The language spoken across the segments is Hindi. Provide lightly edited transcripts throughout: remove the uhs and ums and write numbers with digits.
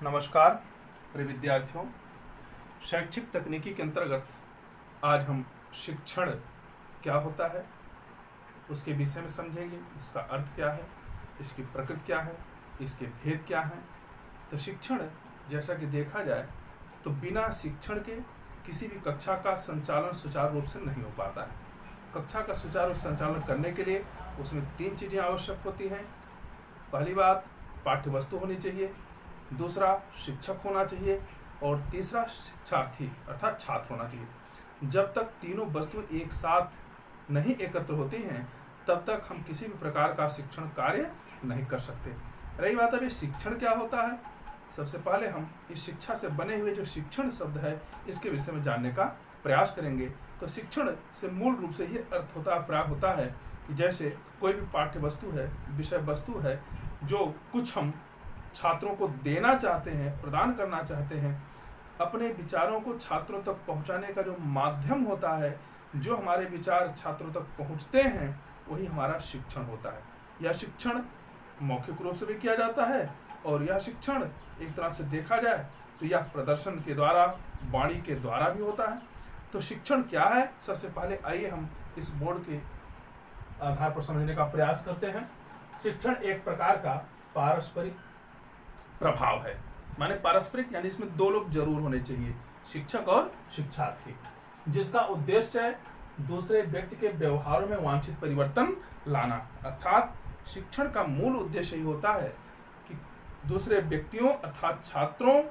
नमस्कार प्रिय विद्यार्थियों। शैक्षिक तकनीकी के अंतर्गत आज हम शिक्षण क्या होता है उसके विषय में समझेंगे। इसका अर्थ क्या है, इसकी प्रकृति क्या है, इसके भेद क्या हैं। तो शिक्षण जैसा कि देखा जाए तो बिना शिक्षण के किसी भी कक्षा का संचालन सुचारू रूप से नहीं हो पाता है। कक्षा का सुचारू संचालन करने के लिए उसमें 3 चीज़ें आवश्यक होती हैं। पहली बात पाठ्य वस्तु होनी चाहिए, दूसरा शिक्षक होना चाहिए और तीसरा शिक्षार्थी अर्थात छात्र होना चाहिए। जब तक तीनों वस्तु एक साथ नहीं एकत्र होती हैं तब तक हम किसी भी प्रकार का शिक्षण कार्य नहीं कर सकते। रही बात अभी शिक्षण क्या होता है, सबसे पहले हम इस शिक्षा से बने हुए जो शिक्षण शब्द है इसके विषय में जानने का प्रयास करेंगे। तो शिक्षण से मूल रूप से ये अर्थ प्रयास होता है कि जैसे कोई भी पाठ्य वस्तु है, विषय वस्तु है, जो कुछ हम छात्रों को देना चाहते हैं, प्रदान करना चाहते हैं, अपने विचारों को छात्रों तक पहुंचाने का जो माध्यम होता है, जो हमारे विचार छात्रों तक पहुंचते हैं, वही हमारा शिक्षण होता है। यह शिक्षण मौखिक रूप से भी किया जाता है और यह शिक्षण एक तरह से देखा जाए तो यह प्रदर्शन के द्वारा, वाणी के द्वारा भी होता है। तो शिक्षण क्या है, सबसे पहले आइए हम इस बोर्ड के आधार पर समझने का प्रयास करते हैं। शिक्षण एक प्रकार का पारस्परिक प्रभाव है, माने पारस्परिक यानी इसमें 2 लोग जरूर होने चाहिए, शिक्षक और शिक्षार्थी, जिसका उद्देश्य है दूसरे व्यक्ति के व्यवहारों में वांछित परिवर्तन लाना। अर्थात शिक्षण का मूल उद्देश्य ही होता है कि दूसरे व्यक्तियों अर्थात छात्रों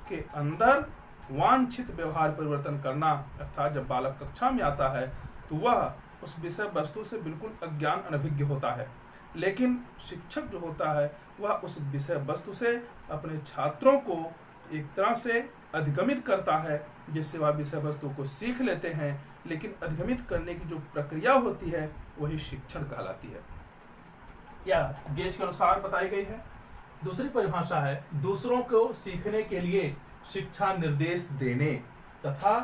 के अंदर वांछित व्यवहार परिवर्तन करना। अर्थात जब बालक कक्षा में आता है तो वह उस विषय वस्तु से बिल्कुल अज्ञान अनभिज्ञ होता है, लेकिन शिक्षक जो होता है वह उस विषय वस्तु से अपने छात्रों को एक तरह से अधिगमित करता है, जिससे वह विषय वस्तु को सीख लेते हैं। लेकिन अधिगमित करने की जो प्रक्रिया होती है वही शिक्षण कहलाती है, यह गेज के अनुसार बताई गई है। दूसरी परिभाषा है दूसरों को सीखने के लिए शिक्षा निर्देश देने तथा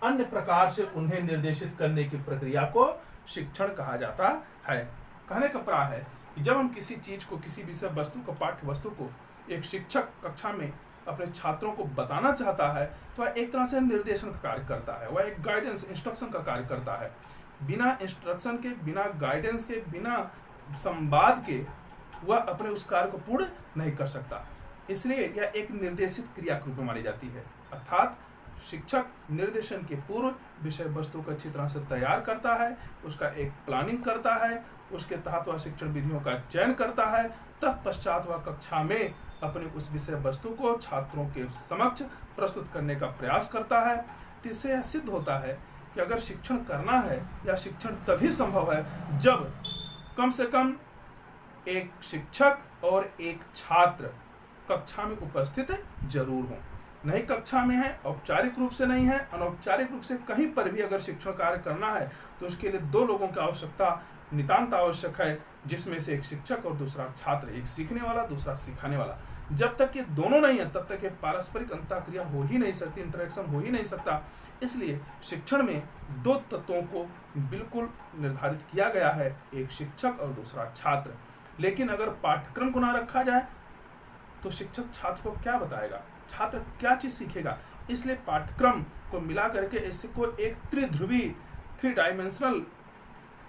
अन्य प्रकार से उन्हें निर्देशित करने की प्रक्रिया को शिक्षण कहा जाता है। कहने का प्राय है कि जब हम किसी चीज को, किसी विषय वस्तु को, पाठ्य वस्तु को एक शिक्षक कक्षा में अपने छात्रों को बताना चाहता है तो वह एक तरह से निर्देशन का कार्य करता है, वह एक गाइडेंस, इंस्ट्रक्शन का कार्य करता है। बिना इंस्ट्रक्शन के, बिना गाइडेंस के, बिना संवाद के वह अपने उस कार्य को पूर्ण नहीं कर सकता। इसलिए यह एक निर्देशित क्रिया के रूप में मानी जाती है। अर्थात शिक्षक निर्देशन के पूर्व विषय वस्तु को अच्छी तरह से तैयार करता है, उसका एक प्लानिंग करता है, उसके तहत वह शिक्षण विधियों का चयन करता है, तत्पश्चात वह कक्षा में अपने उस विषय वस्तु को छात्रों के समक्ष प्रस्तुत करने का प्रयास करता है। तो इससे यह सिद्ध होता है कि अगर शिक्षण करना है या शिक्षण तभी संभव है जब कम से कम एक शिक्षक और एक छात्र कक्षा में उपस्थित जरूर हो। नहीं कक्षा में है, औपचारिक रूप से नहीं है, अनौपचारिक रूप से कहीं पर भी अगर शिक्षण कार्य करना है तो उसके लिए 2 लोगों की आवश्यकता नितांत आवश्यक है, जिसमें से एक शिक्षक और दूसरा छात्र, एक सीखने वाला दूसरा सिखाने वाला। जब तक ये दोनों नहीं है तब तक ये पारस्परिक अंतःक्रिया हो ही नहीं सकती, इंटरेक्शन हो ही नहीं सकता। इसलिए शिक्षण में 2 तत्वों को बिल्कुल निर्धारित किया गया है, एक शिक्षक और दूसरा छात्र। लेकिन अगर पाठ्यक्रम को ना रखा जाए तो शिक्षक छात्र को क्या बताएगा, छात्र क्या चीज सीखेगा। इसलिए पाठ्यक्रम को मिला करके इसको एक त्रिध्रुवी, 3 डायमेंशनल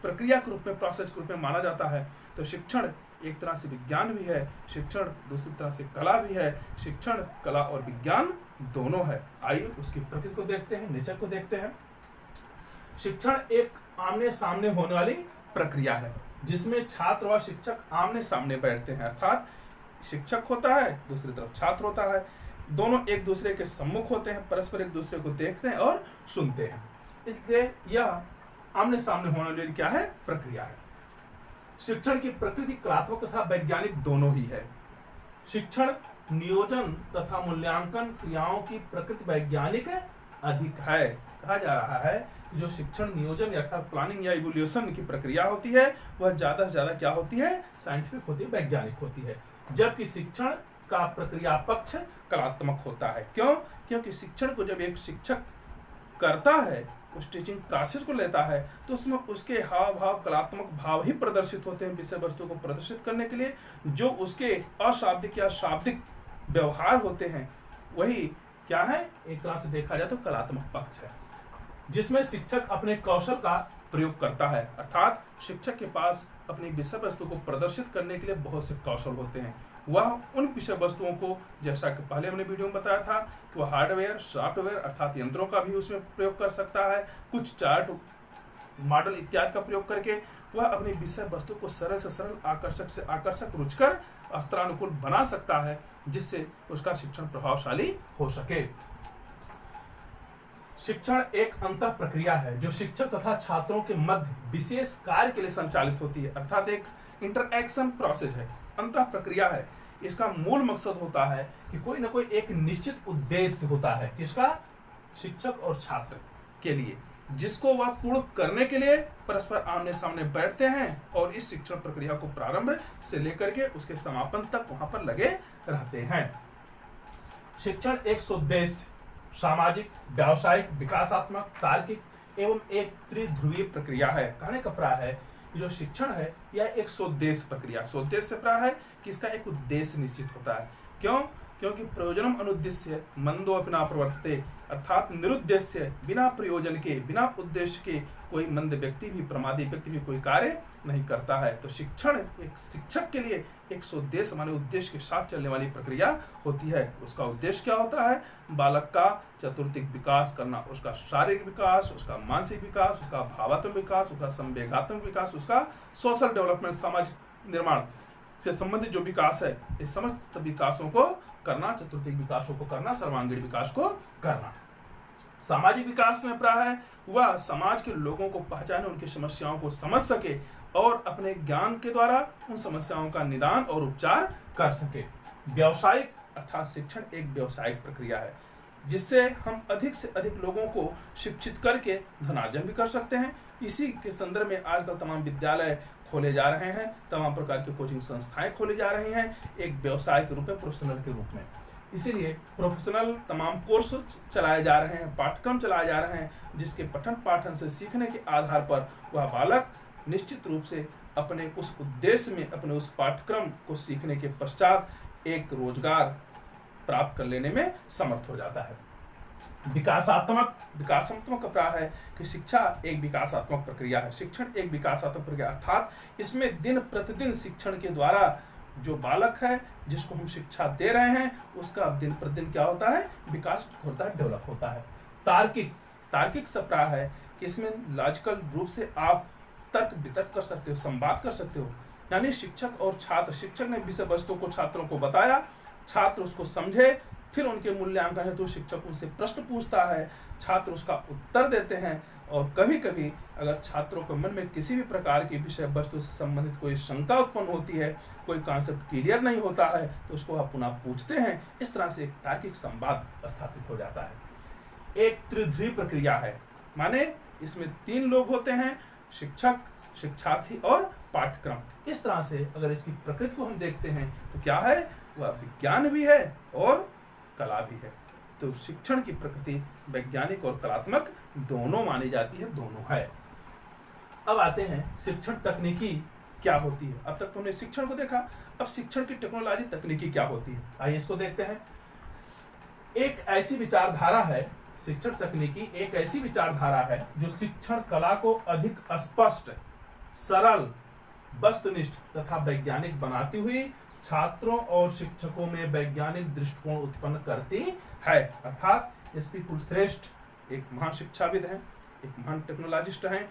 प्रक्रिया के रूप में, प्रोसेस के रूप में माना जाता है। तो शिक्षण एक तरह से विज्ञान भी है, शिक्षण दूसरी तरह से कला भी है। शिक्षण कला और विज्ञान दोनों है। आइए उसकी प्रकृति को देखते हैं, नेचर को देखते हैं। शिक्षण एक आमने सामने होने वाली प्रक्रिया है जिसमें छात्र व शिक्षक आमने सामने बैठते हैं। अर्थात शिक्षक होता है, दूसरी तरफ छात्र होता है, दोनों एक दूसरे के सम्मुख होते हैं, परस्पर एक दूसरे को देखते हैं और सुनते हैं। इसलिए यह आमने सामने होने वाली क्या है, प्रक्रिया है। शिक्षण की प्रकृति कलात्मक तथा वैज्ञानिक दोनों ही है। शिक्षण नियोजन तथा मूल्यांकन क्रियाओं की प्रकृति वैज्ञानिक अधिक है। कहा जा रहा है कि जो शिक्षण नियोजन अर्थात प्लानिंग या इवोल्यूशन की प्रक्रिया होती है वह ज्यादा से ज्यादा क्या होती है, साइंटिफिक होती है, वैज्ञानिक होती है, जबकि शिक्षण का प्रक्रिया पक्ष कलात्मक होता है। क्यों? क्योंकि शिक्षण को जब एक शिक्षक करता है, उस टीचिंग प्रोसेस को लेता है, तो उसमें उसके हाव भाव, कलात्मक भाव ही प्रदर्शित होते हैं विषय वस्तु को प्रदर्शित करने के लिए, जो उसके अशाब्दिक या शाब्दिक व्यवहार होते हैं वही क्या है, एक तरह से देखा जाए तो कलात्मक पक्ष है, जिसमें शिक्षक अपने कौशल का प्रयोग करता है। अर्थात शिक्षक के पास अपनी विषय वस्तु को प्रदर्शित करने के लिए बहुत से कौशल होते हैं। वह उन विषय वस्तुओं को, जैसा कि पहले हमने वीडियो में बताया था कि वह हार्डवेयर, सॉफ्टवेयर अर्थात यंत्रों का भी उसमें प्रयोग कर सकता है। कुछ चार्ट, मॉडल इत्यादि का प्रयोग करके वह अपनी विषय वस्तु को सरल से सरल, आकर्षक से आकर्षक, रुचिकर, अस्त्रानुकूल बना सकता है, जिससे उसका शिक्षण प्रभावशाली हो सके। शिक्षण एक अंतः प्रक्रिया है जो शिक्षक तथा छात्रों के मध्य विशेष कार्य के लिए संचालित होती है। अर्थात एक इंटरएक्शन प्रोसेस है, अंतः प्रक्रिया है। इसका मूल मकसद होता है कि कोई ना कोई एक निश्चित उद्देश्य होता है, किसका, शिक्षक और छात्र के लिए, जिसको वह पूर्ण करने के लिए परस्पर आमने सामने बैठते हैं और इस शिक्षण प्रक्रिया को प्रारंभ से लेकर के उसके समापन तक वहां पर लगे रहते हैं। शिक्षण एक सोद्देश्य, सामाजिक, व्यावसायिक, विकासात्मक, तार्किक एवं एक त्रिध्रुवीय प्रक्रिया है। कहने का प्राय है जो शिक्षण है यह एक सोद्देश्य प्रक्रिया, सोद्देश्य से प्राय है कि इसका एक उद्देश्य निश्चित होता है। क्यों? क्योंकि प्रयोजनम अनुद्देश्य मंदो अपना प्रवर्तते, अर्थात निरुद्देश्य, बिना प्रयोजन के, बिना उद्देश्य के कोई मंद व्यक्ति भी, प्रमादी व्यक्ति भी कोई कार्य नहीं करता है। तो शिक्षण एक शिक्षक के लिए एक सोद्देश्य माने उद्देश्य के साथ चलने वाली प्रक्रिया होती है। उसका उद्देश्य क्या होता है? बालक का चतुर्थिक विकास करना, उसका शारीरिक विकास, उसका मानसिक विकास, उसका भावात्मक विकास, उसका संवेगात्मक विकास, उसका सोशल डेवलपमेंट, सामाजिक निर्माण से संबंधित जो विकास है, इस समस्त विकासों को करना, चतुर्थिक विकासों को करना, सर्वांगीण विकास को करना। सामाजिक विकास में प्राय है वह समाज के लोगों को पहचाने, उनकी समस्याओं को समझ सके और अपने ज्ञान के द्वारा उन समस्याओं का निदान और उपचार कर सके। व्यावसायिक अर्थात शिक्षण एक व्यावसायिक प्रक्रिया है जिससे हम अधिक से अधिक लोगों को शिक्षित करके धनार्जन भी कर सकते हैं। इसी के संदर्भ में आजकल तमाम विद्यालय खोले जा रहे हैं, तमाम प्रकार की कोचिंग संस्थाएं खोली जा रही हैं, एक व्यवसाय के रूप में, प्रोफेशनल के रूप में। इसीलिए प्रोफेशनल तमाम कोर्स चलाए जा रहे हैं, पाठ्यक्रम चलाए जा रहे हैं, जिसके पठन पाठन से सीखने के आधार पर वह बालक निश्चित रूप से अपने उस उद्देश्य में, अपने उस पाठ्यक्रम को सीखने के पश्चात एक रोजगार प्राप्त कर लेने में समर्थ हो जाता है। विकासात्मक का प्राय है कि शिक्षा एक विकासात्मक प्रक्रिया है। शिक्षण एक विकासात्मक प्रक्रिया अर्थात इसमें दिन प्रतिदिन शिक्षण के द्वारा जो बालक है, जिसको हम शिक्षा दे रहे हैं, उसका दिन प्रतिदिन क्या होता है? विकास होता है, डेवलप होता है। तार्किक से प्राय है कि इसमें लॉजिकल रूप से आप तर्क वितर्क कर सकते हो, संवाद कर सकते हो। यानी शिक्षक और छात्र, शिक्षक ने विषय वस्तु को छात्रों को बताया, छात्र उसको समझे, फिर उनके मूल्यांकन हेतु शिक्षक उनसे प्रश्न पूछता है, छात्र उसका उत्तर देते हैं। और कभी कभी अगर छात्रों के मन में किसी भी प्रकार की विषय वस्तु से संबंधित कोई शंका उत्पन्न होती है, कोई कॉन्सेप्ट क्लियर नहीं होता है, तो उसको आप पुनः पूछते हैं। इस तरह से एक तार्किक संवाद स्थापित हो जाता है। एक त्रिध्रुवीय प्रक्रिया है, माने इसमें 3 लोग होते हैं, शिक्षक, शिक्षार्थी और पाठ्यक्रम। इस तरह से अगर इसकी प्रकृति को हम देखते हैं तो क्या है? वह विज्ञान भी है और कला भी है। तो शिक्षण की प्रकृति वैज्ञानिक और कलात्मक दोनों मानी जाती है, दोनों है। अब आते हैं शिक्षण तकनीकी क्या होती है। अब तक तुमने शिक्षण को देखा, अब शिक्षण की टेक्नोलॉजी तकनीकी क्या होती है, आइए इसको देखते हैं। एक ऐसी विचारधारा है, शिक्षण तकनीकी एक ऐसी विचारधारा है जो शिक्षण कला को अधिक स्पष्ट, सरल, वस्तुनिष्ठ तथा वैज्ञानिक बनाती हुई छात्रों और शिक्षकों में वैज्ञानिक दृष्टिकोण उत्पन्न करती है। अर्थात एसपी कुलश्रेष्ठ एक महान शिक्षाविद हैं, एक महान टेक्नोलॉजिस्ट हैं।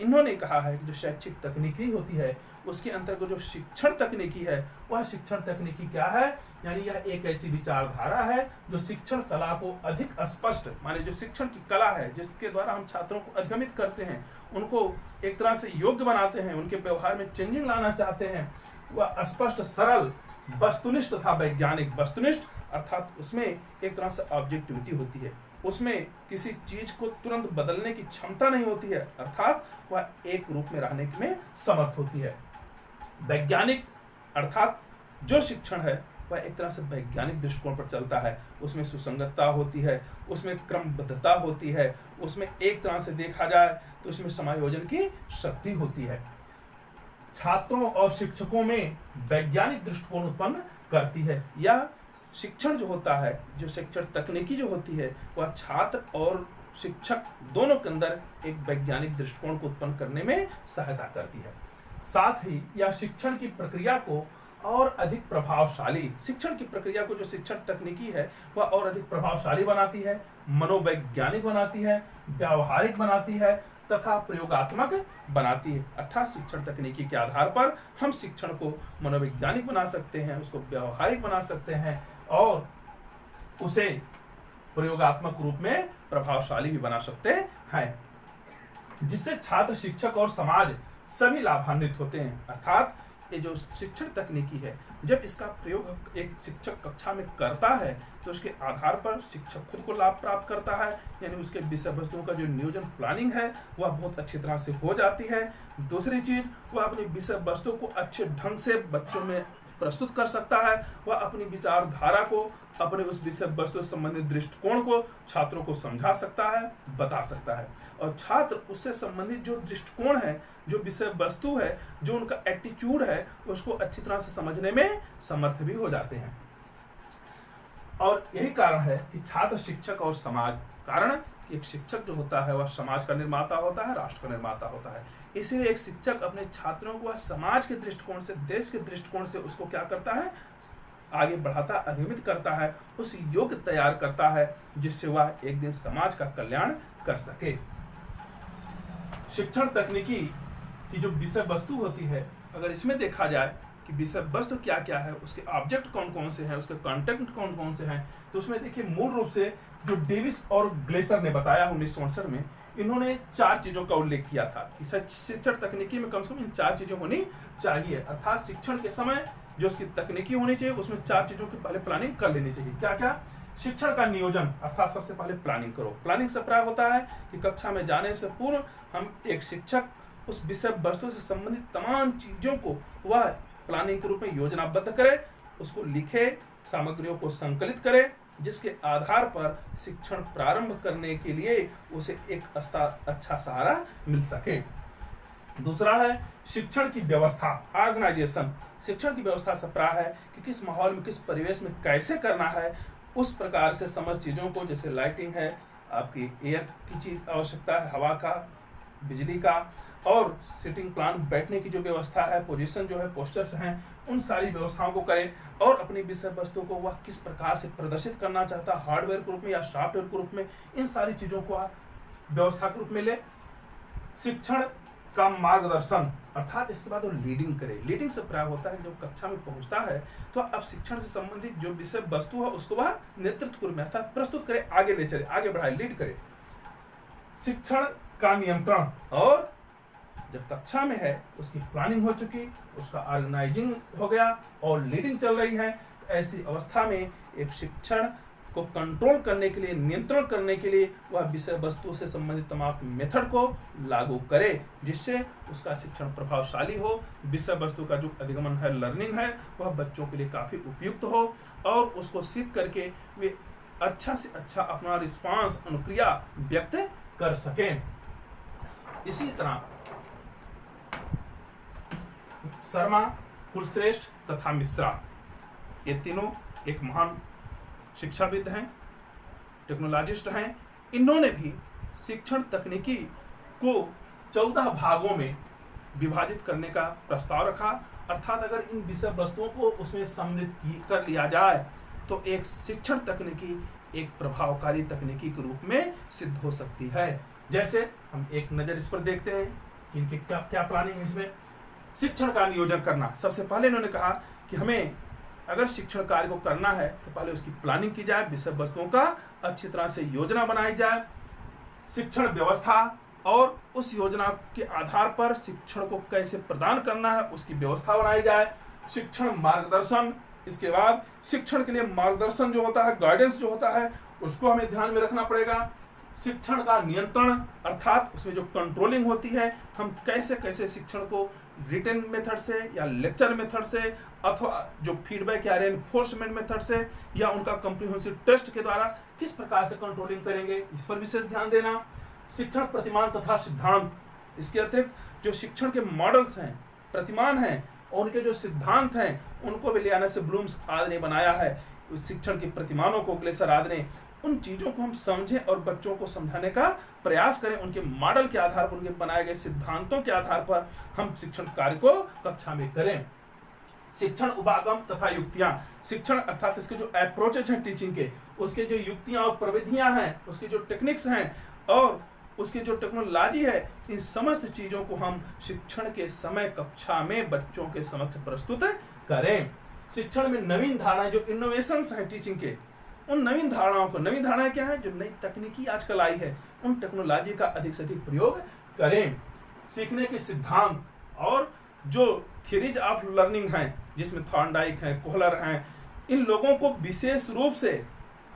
इन्होंने कहा है कि जो शैक्षिक तकनीकी होती है उसके अंतर्गत जो शिक्षण तकनीकी है, वह शिक्षण तकनीकी क्या है? यानी यह एक ऐसी विचारधारा है जो शिक्षण कला को अधिक स्पष्ट, माने जो शिक्षण की कला है जिसके द्वारा हम छात्रों को अधिगमित करते हैं, उनको एक तरह से योग्य बनाते हैं, उनके व्यवहार में चेंजिंग लाना चाहते हैं, वह स्पष्ट, सरल, वस्तुनिष्ठ तथा वैज्ञानिक। वस्तुनिष्ठ अर्थात उसमें एक तरह से ऑब्जेक्टिविटी होती है, उसमें किसी चीज को तुरंत बदलने की क्षमता नहीं होती है, अर्थात वह एक रूप में रहने में समर्थ होती है। वैज्ञानिक अर्थात जो शिक्षण है वह एक तरह से वैज्ञानिक दृष्टिकोण पर चलता है, उसमें सुसंगतता होती है, उसमें क्रमबद्धता होती है, उसमें एक तरह से देखा जाए तो उसमें समायोजन की शक्ति होती है। छात्रों और शिक्षकों में वैज्ञानिक दृष्टिकोण उत्पन्न करती है। यह शिक्षण जो होता है, जो शिक्षण तकनीकी जो होती है, वह छात्र और शिक्षक दोनों के अंदर एक वैज्ञानिक दृष्टिकोण को उत्पन्न करने में सहायता करती है। साथ ही यह शिक्षण की प्रक्रिया को और अधिक प्रभावशाली, शिक्षण की प्रक्रिया को जो शिक्षण तकनीकी है वह और अधिक प्रभावशाली बनाती है, मनोवैज्ञानिक बनाती है, व्यावहारिक बनाती है तथा प्रयोगात्मक बनाती है। अर्थात शिक्षण तकनीकी के आधार पर हम शिक्षण को मनोवैज्ञानिक बना सकते हैं, उसको व्यावहारिक बना सकते हैं और उसे प्रयोगात्मक रूप में प्रभावशाली भी बना सकते हैं, जिससे छात्र, शिक्षक और समाज सभी लाभान्वित होते हैं। अर्थात ये जो शिक्षण तकनीकी है, जब इसका प्रयोग एक शिक्षक कक्षा में करता है तो उसके आधार पर शिक्षक खुद को लाभ प्राप्त करता है, यानी उसके विषय वस्तुओं का जो नियोजन प्लानिंग है वह बहुत अच्छी तरह से हो जाती है। दूसरी चीज, वह अपनी विषय वस्तु को अच्छे ढंग से बच्चों में प्रस्तुत कर सकता है, वह अपनी विचारधारा को, अपने उस विषय वस्तु से संबंधित दृष्टिकोण को छात्रों को समझा सकता है, बता सकता है और छात्र उससे संबंधित जो दृष्टिकोण है, जो विषय वस्तु है, जो उनका एटीट्यूड है, उसको अच्छी तरह से समझने में समर्थ भी हो जाते हैं। और यही कारण है कि छात्र, शिक्षक और समाज, कारण कि एक शिक्षक जो होता है वह समाज का निर्माता होता है, राष्ट्र का निर्माता होता है। इसीलिए एक शिक्षक अपने छात्रों को वह समाज के दृष्टिकोण से, देश के दृष्टिकोण से उसको क्या करता है, आगे बढ़ाता, अधिमित करता है, उस योग्य तैयार करता है जिससे वह एक दिन समाज का कल्याण कर सके। शिक्षण तकनीकी की जो विषय वस्तु होती है, अगर इसमें देखा जाए कि विषय वस्तु क्या क्या है, उसके ऑब्जेक्ट कौन कौन से हैं, उसके कंटेंट कौन कौन से हैं, तो उसमें देखिए मूल रूप से जो डेविस और ग्लेसर ने बताया 1969 में, इन्होंने 4 चीजों का उल्लेख किया था कि शिक्षण तकनीकी में कम से कम इन 4 चीजें होनी चाहिए। अर्थात शिक्षण के समय जो उसकी तकनीकी होनी चाहिए उसमें 4 चीजों की पहले प्लानिंग कर लेनी चाहिए। क्या क्या? शिक्षण का नियोजन, अर्थात सबसे पहले प्लानिंग करो। प्लानिंग से प्राय होता है कि कक्षा में जाने से पूर्व हम एक शिक्षक उस विषय वस्तु से संबंधित तमाम चीजों को वह प्लानिंग के रूप में योजनाबद्ध करे, उसको लिखे, सामग्रियों को संकलित करे, जिसके आधार पर शिक्षण प्रारंभ करने के लिए उसे एक अच्छा सहारा मिल सके। दूसरा है शिक्षण की व्यवस्था, ऑर्गेनाइजेशन। शिक्षण की व्यवस्था से प्राय है कि किस माहौल में, किस परिवेश में कैसे करना है, उस प्रकार से समझ चीजों को, जैसे लाइटिंग है, आपकी एयर की चीज आवश्यकता है, हवा का, बिजली का, और सिटिंग प्लान, बैठने की जो व्यवस्था है, पोजीशन जो है, पोस्चर्स हैं, उन सारी व्यवस्थाओं को करें और अपनी विषय वस्तु को वह किस प्रकार से प्रदर्शित करना चाहता है, हार्डवेयर के रूप में या सॉफ्टवेयर के रूप में, इन सारी चीजों को व्यवस्था के रूप में ले। शिक्षण का मार्गदर्शन, अर्थात इसके बाद वो लीडिंग करे। लीडिंग से प्राय होता है जब कक्षा में पहुंचता है तो अब शिक्षण से संबंधित जो विषय वस्तु है उसको वह नेतृत्व के रूप में अर्थात प्रस्तुत करे, आगे ले चले, आगे बढ़ाए, लीड करे। शिक्षण का नियंत्रण, और जब कक्षा में है उसकी प्लानिंग हो चुकी, उसका ऑर्गेनाइजिंग हो गया और लीडिंग चल रही है, तो ऐसी अवस्था में एक शिक्षण को कंट्रोल करने के लिए, नियंत्रण करने के लिए वह विषय वस्तु से संबंधित तमाम मेथड को लागू करे, जिससे उसका शिक्षण प्रभावशाली हो, विषय वस्तु का जो अधिगमन है, लर्निंग है, वह बच्चों के लिए काफी उपयुक्त हो और उसको सीख करके वे अच्छा से अच्छा अपना रिस्पांस, अनुक्रिया व्यक्त कर सकें। इसी तरह शर्मा, कुलश्रेष्ठ तथा मिश्रा, ये तीनों एक महान शिक्षाविद हैं, टेक्नोलॉजिस्ट हैं। इन्होंने भी शिक्षण तकनीकी को 14 भागों में विभाजित करने का प्रस्ताव रखा। अर्थात अगर इन विषय वस्तुओं को उसमें सम्मिलित कर लिया जाए तो एक शिक्षण तकनीकी एक प्रभावकारी तकनीकी के रूप में सिद्ध हो सकती है। जैसे हम एक नजर इस पर देखते हैं कि इनकी क्या क्या प्लानिंग है। इसमें शिक्षण का नियोजन करना, सबसे पहले इन्होंने कहा कि हमें अगर शिक्षण कार्य को करना है तो पहले उसकी प्लानिंग की जाए, विषय वस्तुओं का अच्छी तरह से योजना बनाई जाए, शिक्षण व्यवस्था और उस योजना के आधार पर शिक्षण को कैसे प्रदान करना है उसकी व्यवस्था बनाई जाए, शिक्षण मार्गदर्शन, इसके बाद शिक्षण के लिए मार्गदर्शन जो होता है, गाइडेंस जो होता है, उसको हमें ध्यान में रखना पड़ेगा, शिक्षण का नियंत्रण अर्थात उसमें जो कंट्रोलिंग होती है, हम कैसे कैसे शिक्षण को रिटन मेथड से या लेक्चर मेथड से अथवा जो फीडबैक या रेनफोर्समेंट मेथड से या उनका कॉम्प्रिहेंसिव टेस्ट के द्वारा किस प्रकार से कंट्रोलिंग करेंगे, इस पर विशेष ध्यान देना। शिक्षण प्रतिमान तथा सिद्धांत, इसके अतिरिक्त जो शिक्षण के मॉडल्स हैं, प्रतिमान हैं और उनके जो सिद्धांत हैं उनको भी ले आने से ब्लूम्स आदि ने बनाया है। उस शिक्षण के प्रतिमानों को अग्लेसर आदरें, उन चीजों को हम समझें और बच्चों को समझाने का प्रयास करें। उनके मॉडल के आधार पर, उनके बनाए गए सिद्धांतों के आधार पर हम शिक्षण कार्य को कक्षा में करें। शिक्षण उपागम तथा युक्तियां, शिक्षण अर्थात इसके जो अप्रोचेज हैं टीचिंग के, उसके जो युक्तियां और प्रविधियां हैं, उसके जो टेक्निक्स हैं और उसकी जो टेक्नोलॉजी है, इन समस्त चीजों को हम शिक्षण के समय कक्षा में बच्चों के समक्ष प्रस्तुत करें। शिक्षण में नवीन धारणाएं, जो इनोवेशंस हैं टीचिंग के, उन नवीन धारणाओं को, नवीन धारणाएं क्या है, जो नई तकनीकी आजकल आई है, उन टेक्नोलॉजी का अधिक से अधिक प्रयोग करें। सीखने के सिद्धांत और जो थ्योरीज ऑफ लर्निंग हैं, जिसमें थॉर्नडाइक हैं, कोहलर हैं, इन लोगों को विशेष रूप से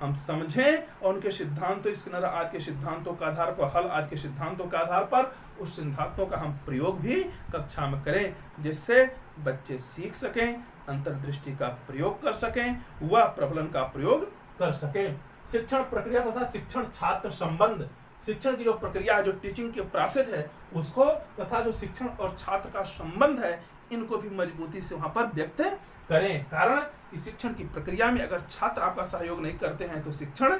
हम समझें और उनके सिद्धांतों, स्किनर आज के सिद्धांतों के आधार पर, हल आज के सिद्धांतों के आधार पर उस सिद्धांतों का हम प्रयोग भी कक्षा में करें, जिससे बच्चे सीख सकें, अंतर्दृष्टि का प्रयोग कर सकें, व प्रबलन का प्रयोग कर सकें। शिक्षण प्रक्रिया तथा शिक्षण छात्र संबंध, शिक्षण की जो प्रक्रिया, जो टीचिंग की प्रोसेस है उसको, तथा जो शिक्षण और छात्र का संबंध है, इनको भी मजबूती से वहां पर व्यक्त करें। कारण कि शिक्षण की प्रक्रिया में अगर छात्र आपका सहयोग नहीं करते हैं तो शिक्षण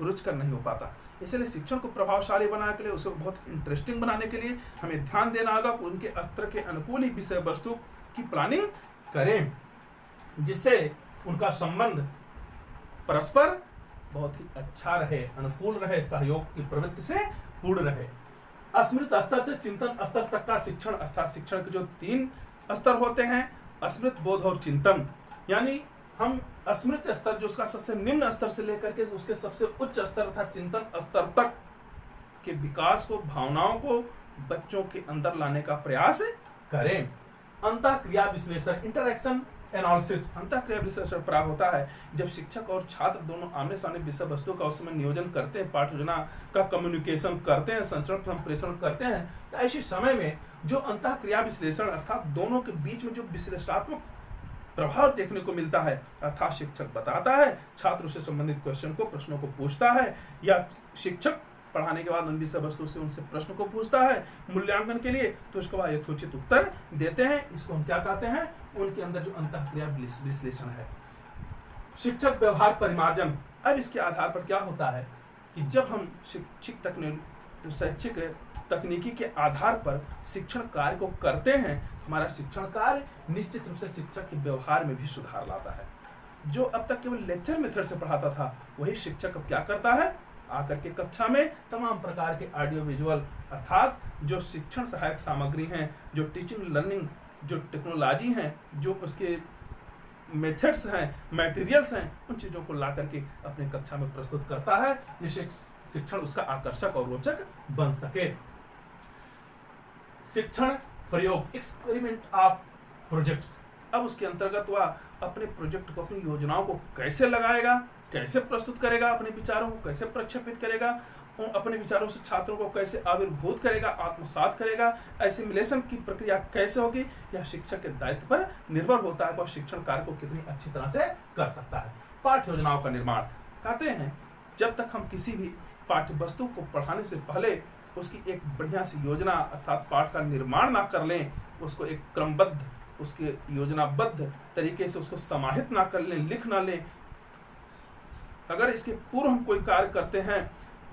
रुचिकर नहीं हो पाता। इसलिए शिक्षण को प्रभावशाली बनाने के लिए, उसे बहुत इंटरेस्टिंग बनाने के लिए हमें ध्यान देना होगा कि उनके स्तर के अनुकूल ही विषय वस्तु की प्लानिंग करें, जिससे उनका संबंध परस्पर बहुत ही अच्छा रहे, अनुकूल रहे, सहयोग की प्रवृत्ति से पूर्ण रहे। अस्मृत स्तर से चिंतन स्तर तक का शिक्षण, अर्थात शिक्षण के जो 3 स्तर होते हैं, अस्मृत, बोध और चिंतन, यानी हम अस्मृत स्तर, जो उसका सबसे निम्न स्तर से लेकर के उसके सबसे उच्च स्तर अर्थात चिंतन स्तर तक के विकास को, भावनाओं को बच्चों के अंदर लाने का प्रयास करें। अंतःक्रिया विश्लेषण, इंटरैक्शन एनालिसिस, अंतःक्रिया विश्लेषण प्राप्त होता है जब शिक्षक और छात्र दोनों आमने सामने विषय वस्तु का उस समय नियोजन करते हैं, पाठ्य योजना का कम्युनिकेशन करते हैं, संचरण संप्रेषण करते हैं। तो ऐसे समय में जो अंतःक्रिया विश्लेषण अर्थात दोनों के बीच में जो विश्लेषणात्मक प्रभाव देखने को मिलता है, अर्थात शिक्षक बताता है, छात्र से संबंधित क्वेश्चन को, प्रश्नों को पूछता है, या शिक्षक पढ़ाने के बाद उन विषय वस्तु से उनसे प्रश्न को पूछता है मूल्यांकन के लिए, तो उसके बाद यथोचित उत्तर देते हैं। इसको हम क्या कहते हैं, उनके अंदर जो अंतःक्रिया विश्लेषण है। शिक्षक व्यवहार परिमार्जन, अब इसके आधार पर क्या होता है कि जब हम शैक्षिक तकनीकी के आधार पर शिक्षण कार्य को करते हैं, हमारा शिक्षण कार्य निश्चित रूप से शिक्षक के व्यवहार में भी सुधार लाता है। जो अब तक केवल लेक्चर मेथड से पढ़ाता था, वही शिक्षक अब क्या करता है, आकर के कक्षा में तमाम प्रकार के ऑडियो विजुअल अर्थात जो शिक्षण सहायक सामग्री हैं, जो टीचिंग लर्निंग जो टेक्नोलॉजी हैं, जो उसके मेथड्स हैं, मटेरियल्स हैं, उन चीज़ों को ला करके अपने कक्षा में प्रस्तुत करता है, जिससे शिक्षण उसका आकर्षक और रोचक बन सके। शिक्षण प्रयोग, एक्सपेरिमेंट ऑफ प्रोजेक्ट्स, अब उसके अंतर्गत वह अपने प्रोजेक्ट को, अपनी योजनाओं को कैसे लगाएगा, कैसे प्रस्तुत करेगा, अपने विचारों को कैसे प्रक्षेपित करेगा, अपने विचारों से छात्रों को कैसे आविर्भूत करेगा, आत्मसात करेगा, एसिमिलेशन की प्रक्रिया कैसे होगी, यह शिक्षक के दायित्व पर निर्भर होता है कि वह शिक्षण कार्य को कितनी अच्छी तरह से कर सकता है। पाठ्य योजनाओं का निर्माण, कहते हैं जब तक हम किसी भी पाठ्य वस्तु को पढ़ाने से पहले उसकी एक बढ़िया सी योजना अर्थात पाठ का निर्माण ना कर लें, उसको एक क्रमबद्ध, उसके योजनाबद्ध तरीके से उसको समाहित ना कर लें, लिख ना लें, अगर इसके पूर्व हम कोई कार्य करते हैं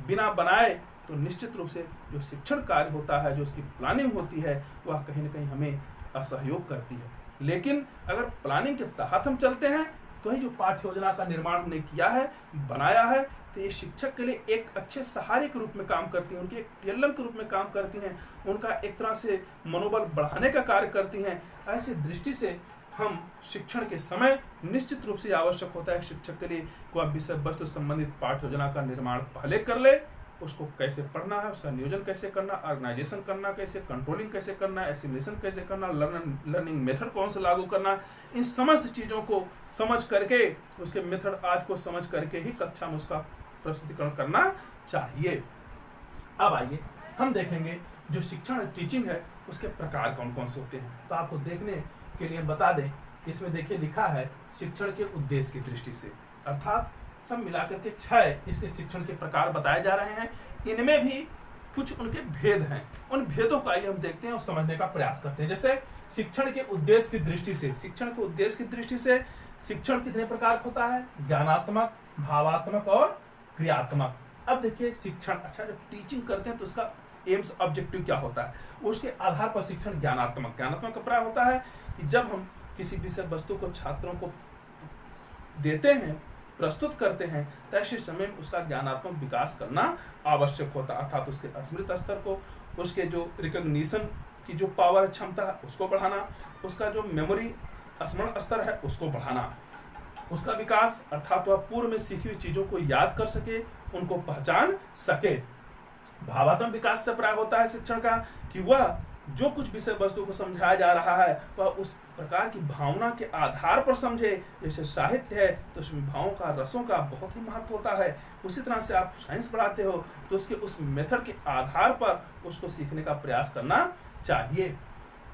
बिना बनाए, तो निश्चित रूप से जो शिक्षण कार्य होता है, जो उसकी प्लानिंग होती है, वह कहीं ना कहीं हमें असहयोग करती है। लेकिन अगर प्लानिंग के तहत हम चलते हैं, तो ही जो पाठ्य योजना का निर्माण हमने किया है, बनाया है, तो ये शिक्षक के लिए एक अच्छे सहारे के रूप में काम करती हैं, उनके एक टेलर के रूप में काम करती हैं, उनका एक तरह से मनोबल बढ़ाने का कार्य करती हैं। ऐसी दृष्टि से हम शिक्षण के समय निश्चित रूप से आवश्यक होता है शिक्षक के लिए कि वह विषय वस्तु संबंधित पाठ्य योजना का निर्माण पहले कर ले, उसको कैसे पढ़ना है, उसका नियोजन कैसे करना, ऑर्गेनाइजेशन करना कैसे, कंट्रोलिंग कैसे करना, एसिमिलेशन कैसे करना, लर्निंग मेथड कौन से लागू करना, इन समस्त चीज़ों को समझ करके, उसके मेथड आज को समझ करके ही कक्षा में उसका प्रस्तुतिकरण करना चाहिए। अब आइए हम देखेंगे जो शिक्षण टीचिंग है उसके प्रकार कौन कौन से होते हैं। तो आपको देखने के लिए हम बता दें, इसमें देखिए लिखा है शिक्षण के उद्देश्य की दृष्टि से, अर्थात सब मिलाकर के 6 इसके शिक्षण के प्रकार बताए जा रहे हैं। इनमें भी कुछ उनके भेद हैं, उन भेदों का ही हम देखते हैं और समझने का प्रयास करते हैं। जैसे शिक्षण के उद्देश्य की दृष्टि से, शिक्षण के उद्देश्य की दृष्टि से शिक्षण कितने प्रकार का होता है? ज्ञानात्मक, भावात्मक और क्रियात्मक। अब देखिए शिक्षण, अच्छा जब टीचिंग करते हैं तो उसका एम्स ऑब्जेक्टिव क्या होता है, उसके आधार पर शिक्षण ज्ञानात्मक का प्रकार होता है कि जब हम किसी विषय वस्तु को छात्रों को देते हैं, प्रस्तुत करते हैं, तो ऐसे समय में उसका ज्ञानात्मक विकास करना आवश्यक होता है, अर्थात उसके स्मृत स्तर को, उसके जो रिकॉग्निशन की जो पावर क्षमता है उसको बढ़ाना, उसका जो मेमोरी स्मरण स्तर है उसको बढ़ाना, उसका विकास अर्थात वह पूर्व में सीखी हुई चीजों को याद कर सके, उनको पहचान सके। भावात्मक विकास से प्राय होता है शिक्षण का कि वह जो कुछ विषय वस्तु को समझाया जा रहा है वह उस प्रकार की भावना के आधार पर समझे। जैसे साहित्य है तो उसमें भावों का, रसों का बहुत ही महत्व होता है। उसी तरह से आप साइंस पढ़ाते हो तो उसके उस मेथड के आधार पर उसको सीखने का प्रयास करना चाहिए।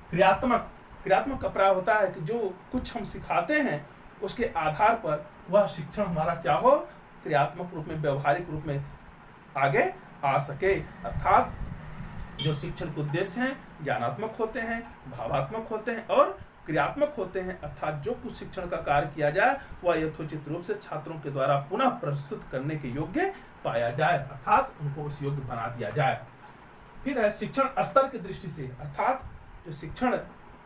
क्रियात्मक का प्रयास होता है कि जो कुछ हम सिखाते हैं उसके आधार पर वह शिक्षण हमारा क्या हो, क्रियात्मक रूप में, व्यवहारिक रूप में आगे आ सके। अर्थात जो शिक्षण के उद्देश्य हैं ज्ञानात्मक होते हैं, भावात्मक होते हैं और क्रियात्मक होते हैं। अर्थात जो कुछ शिक्षण का कार्य किया जाए वह यथोचित रूप से छात्रों के द्वारा पुनः प्रस्तुत करने के योग्य पाया जाए, अर्थात उनको उस योग्य बना दिया जाए। फिर है शिक्षण स्तर की दृष्टि से, अर्थात जो शिक्षण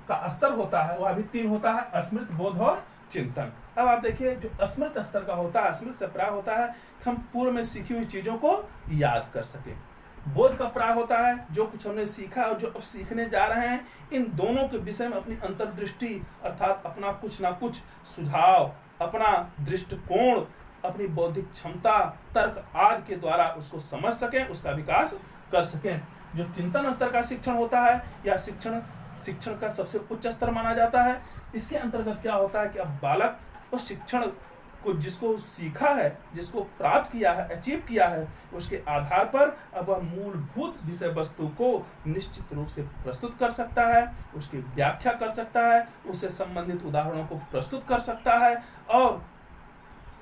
का स्तर होता है वह अभी 3 होता है, स्मृत, बोध और चिंतन। अब आप देखिए जो स्मृत स्तर का होता है, स्मृत से प्राय होता है कि हम पूर्व में सीखी हुई चीजों को याद कर सके। बोध का प्राय होता है जो कुछ हमने सीखा और जो अब सीखने जा रहे हैं इन दोनों के विषय में अपनी अंतर्दृष्टि अर्थात अपना कुछ ना कुछ सुझाव, अपना दृष्टिकोण, अपनी बौद्धिक क्षमता, तर्क आदि के द्वारा उसको समझ सकें, उसका विकास कर सकें। जो चिंतन स्तर का शिक्षण होता है या शिक्षण का सबसे उच्च स्तर माना जाता है, इसके अंतर्गत क्या होता है कि अब बालक उस शिक्षण को जिसको सीखा है, जिसको प्राप्त किया है, अचीव किया है, उसके आधार पर अब वह मूलभूत विषय वस्तु को निश्चित रूप से प्रस्तुत कर सकता है, उसकी व्याख्या कर सकता है, उससे संबंधित उदाहरणों को प्रस्तुत कर सकता है और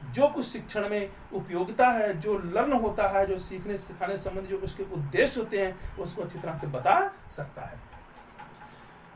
जो कुछ शिक्षण में उपयोगिता है, जो लर्न होता है, जो सीखने सिखाने संबंधी जो उसके उद्देश्य होते हैं उसको अच्छी तरह से बता सकता है।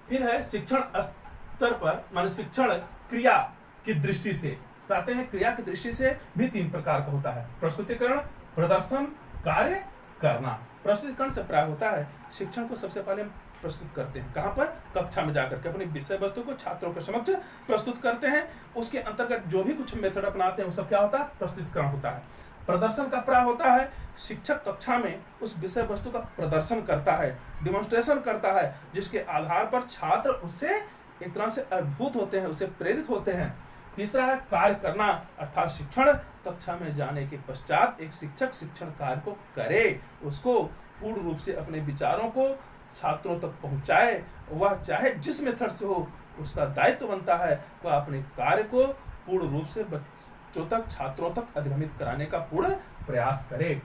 फिर है शिक्षण स्तर पर माने शिक्षण क्रिया की दृष्टि से कहते हैं, क्रिया की दृष्टि से भी 3 प्रकार का होता है, प्रस्तुतिकरण, प्रदर्शन, कार्य करना। प्रस्तुतिकरण से प्राय होता है शिक्षण को सबसे पहले हम प्रस्तुत करते हैं, कहाँ पर, कक्षा में जाकर के अपनी विषय वस्तु को छात्रों के समक्ष प्रस्तुत करते हैं। उसके अंतर्गत जो भी कुछ मेथड अपनाते हैं वो सब क्या होता है, प्रस्तुतिकरण होता है। प्रदर्शन का प्राय होता है शिक्षक कक्षा में उस विषय वस्तु का प्रदर्शन करता है, डिमॉन्स्ट्रेशन करता है, जिसके आधार पर छात्र उससे एक तरह से अद्भुत होते हैं, उससे प्रेरित होते हैं। तीसरा है कार्य करना, अर्थात शिक्षण कक्षा में जाने के पश्चात एक शिक्षक शिक्षण कार्य को करे, उसको पूर्ण रूप से अपने विचारों को छात्रों तक पहुंचाए, वह चाहे जिस मेथड से हो, उसका दायित्व बनता है वह अपने कार्य को पूर्ण रूप से बच्चों तक, छात्रों तक अधिगमित कराने का पूर्ण प्रयास करे।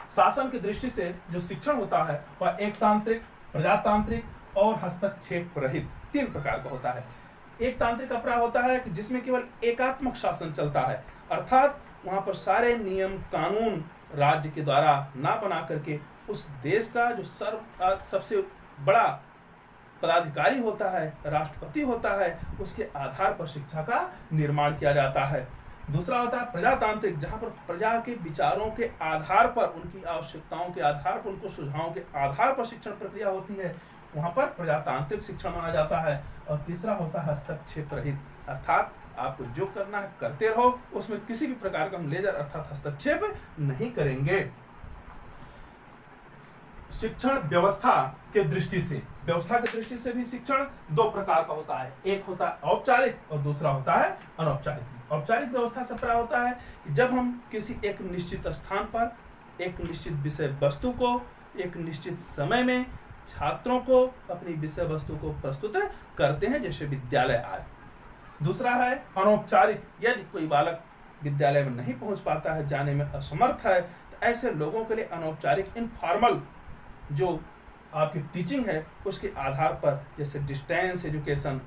शासन की दृष्टि से जो शिक्षण होता है वह एकतांत्रिक, प्रजातांत्रिक और हस्तक्षेप रहित 3 प्रकार का होता है। एकतांत्रिक का प्राय होता है कि जिसमें केवल एकात्मक शासन चलता है, अर्थात वहां पर सारे नियम कानून राज्य के द्वारा ना बना करके उस देश का जो सबसे बड़ा पदाधिकारी होता है, राष्ट्रपति होता है, उसके आधार पर शिक्षा का निर्माण किया जाता है। दूसरा होता है प्रजातांत्रिक, जहां पर प्रजा के विचारों के आधार पर, उनकी आवश्यकताओं के आधार पर, उनको सुझावों के आधार पर शिक्षण प्रक्रिया होती है, वहां पर प्रजातांत्रिक शिक्षण माना जाता है। और तीसरा होता है हस्तक्षेप रहित, अर्थात आपको जो करना है करते रहो, उसमें किसी भी प्रकार का हम लेजर अर्थात हस्तक्षेप नहीं करेंगे। शिक्षण व्यवस्था के दृष्टि से, व्यवस्था की दृष्टि से भी शिक्षण 2 प्रकार का होता है, एक होता है औपचारिक और दूसरा होता है अनौपचारिक। औपचारिक व्यवस्था से प्राय होता है कि जब हम किसी एक निश्चित स्थान पर एक निश्चित विषय वस्तु को एक निश्चित समय में छात्रों को अपनी विषय वस्तु को प्रस्तुत करते हैं, जैसे विद्यालय आदि। दूसरा है अनौपचारिक, यदि कोई बालक विद्यालय में नहीं पहुंच पाता है, जाने में असमर्थ है, तो ऐसे लोगों के लिए अनौपचारिक इनफॉर्मल जो आपकी टीचिंग है उसके आधार पर, जैसे डिस्टेंस एजुकेशन,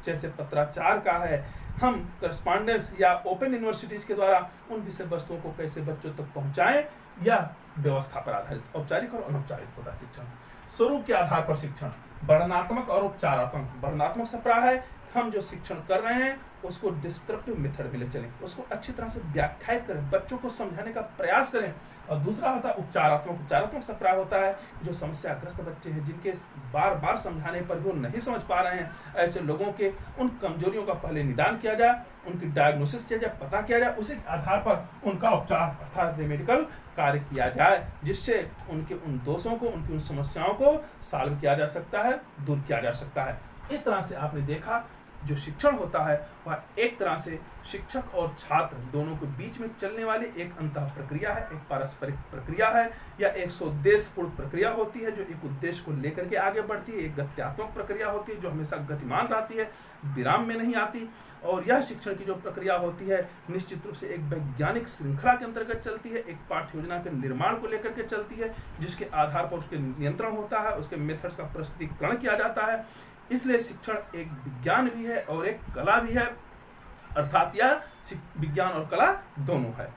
जैसे पत्राचार का है, हम करस्पॉन्डेंस या ओपन यूनिवर्सिटीज के द्वारा उन विषय वस्तुओं को कैसे बच्चों तक पहुंचाएं, या व्यवस्था पर आधारित औपचारिक और अनौपचारिक होता है शिक्षण। स्वरूप के आधार पर शिक्षण वर्णनात्मक और उपचारात्मक। वर्णनात्मक से प्राय है हम जो शिक्षण कर रहे हैं उसको डिस्क्रिप्टिव मेथड में ले चलें, उसको अच्छी तरह से व्याख्यायित करें, बच्चों को समझाने का प्रयास करें। और दूसरा होता है उपचारात्मक सप्ताह होता है जो समस्याग्रस्त बच्चे हैं, जिनके बार बार समझाने पर भी वो नहीं समझ पा रहे हैं, ऐसे लोगों के उन कमजोरियों का पहले निदान किया जाए, उनकी डायग्नोसिस किया जाए, पता किया जाए, उसी आधार पर उनका उपचार अर्थात रेमेडिकल कार्य किया जाए, जिससे उनके उन दोषों को, उनकी उन समस्याओं को सॉल्व किया जा सकता है, दूर किया जा सकता है। इस तरह से आपने देखा जो शिक्षण होता है वह एक तरह से शिक्षक और छात्र दोनों के बीच में चलने वाली एक अंतः प्रक्रिया है, एक पारस्परिक प्रक्रिया है, या एक सौदेशपूर्ण प्रक्रिया होती है जो एक उद्देश्य को लेकर के आगे बढ़ती है, एक गत्यात्मक प्रक्रिया होती है जो हमेशा गतिमान रहती है, विराम में नहीं आती। और यह शिक्षण की जो प्रक्रिया होती है निश्चित रूप से एक वैज्ञानिक श्रृंखला के अंतर्गत चलती है, एक पाठ्य योजना के निर्माण को लेकर के चलती है, जिसके आधार पर उसके नियंत्रण होता है, उसके मेथड्स का प्रस्तुतिकरण किया जाता है। इसलिए शिक्षण एक विज्ञान भी है और एक कला भी है, अर्थात यह विज्ञान और कला दोनों है।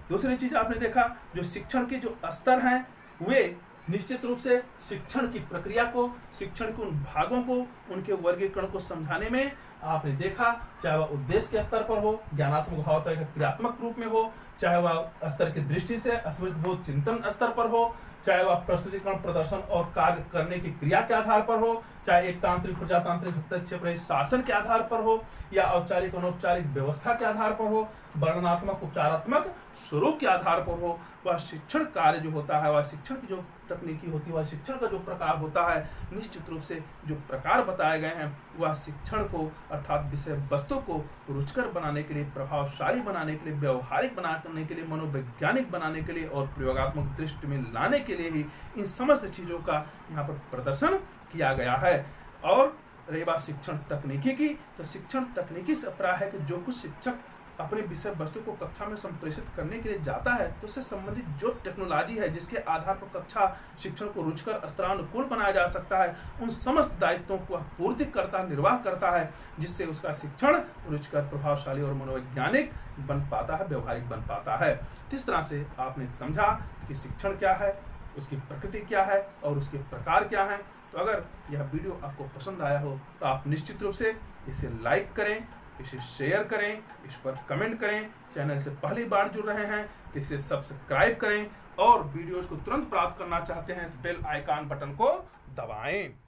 दूसरी चीज आपने देखा जो शिक्षण के जो स्तर हैं वे निश्चित रूप से शिक्षण की प्रक्रिया को, शिक्षण के उन भागों को, उनके वर्गीकरण को समझाने में आपने देखा, चाहे वह उद्देश्य के स्तर पर हो, ज्ञानात्मक भाव तक क्रियात्मक रूप में हो, चाहे वह स्तर की दृष्टि से अस्मृतबोध चिंतन स्तर पर हो, चाहे वह प्रस्तुतिकरण, प्रदर्शन और कार्य करने की क्रिया के आधार पर हो, चाहे एक तांत्रिक प्रजातांत्रिक हस्तक्षेप रहित शासन के आधार पर हो, या औपचारिक अनौपचारिक व्यवस्था के आधार पर हो, वर्णनात्मक उपचारात्मक स्वरूप के आधार पर हो, वह शिक्षण कार्य जो होता है, वह शिक्षण की जो तकनीकी होती है, वह शिक्षण का जो प्रकार होता है, निश्चित रूप से जो प्रकार बताए गए हैं वह शिक्षण को अर्थात विषय वस्तु को रुचिकर बनाने के लिए, प्रभावशाली बनाने के लिए, व्यवहारिक बनाने के लिए, मनोवैज्ञानिक बनाने के लिए और प्रयोगात्मक दृष्टि में लाने के लिए ही इन समस्त चीजों का यहाँ पर प्रदर्शन किया गया है। और रही बात शिक्षण तकनीकी की, तो शिक्षण तकनीकी से अभिप्राय है कि जो कुछ शिक्षक अपने विषय वस्तु को कक्षा में संप्रेषित करने के लिए जाता है तो उससे संबंधित जो टेक्नोलॉजी है जिसके आधार पर कक्षा शिक्षण को रुचिकर स्तरानुकूल बनाया जा सकता है, उन समस्त दायित्वों को पूर्ति करता, निर्वाह करता है, जिससे उसका शिक्षण रुचिकर, प्रभावशाली और मनोवैज्ञानिक बन पाता है, व्यवहारिक बन पाता है। इस तरह से आपने समझा कि शिक्षण क्या है, उसकी प्रकृति क्या है और उसके प्रकार क्या हैं। तो अगर यह वीडियो आपको पसंद आया हो तो आप निश्चित रूप से इसे लाइक करें, इसे शेयर करें, इस पर कमेंट करें। चैनल से पहली बार जुड़ रहे हैं तो इसे सब्सक्राइब करें और वीडियोस को तुरंत प्राप्त करना चाहते हैं तो बेल आइकन बटन को दबाएं।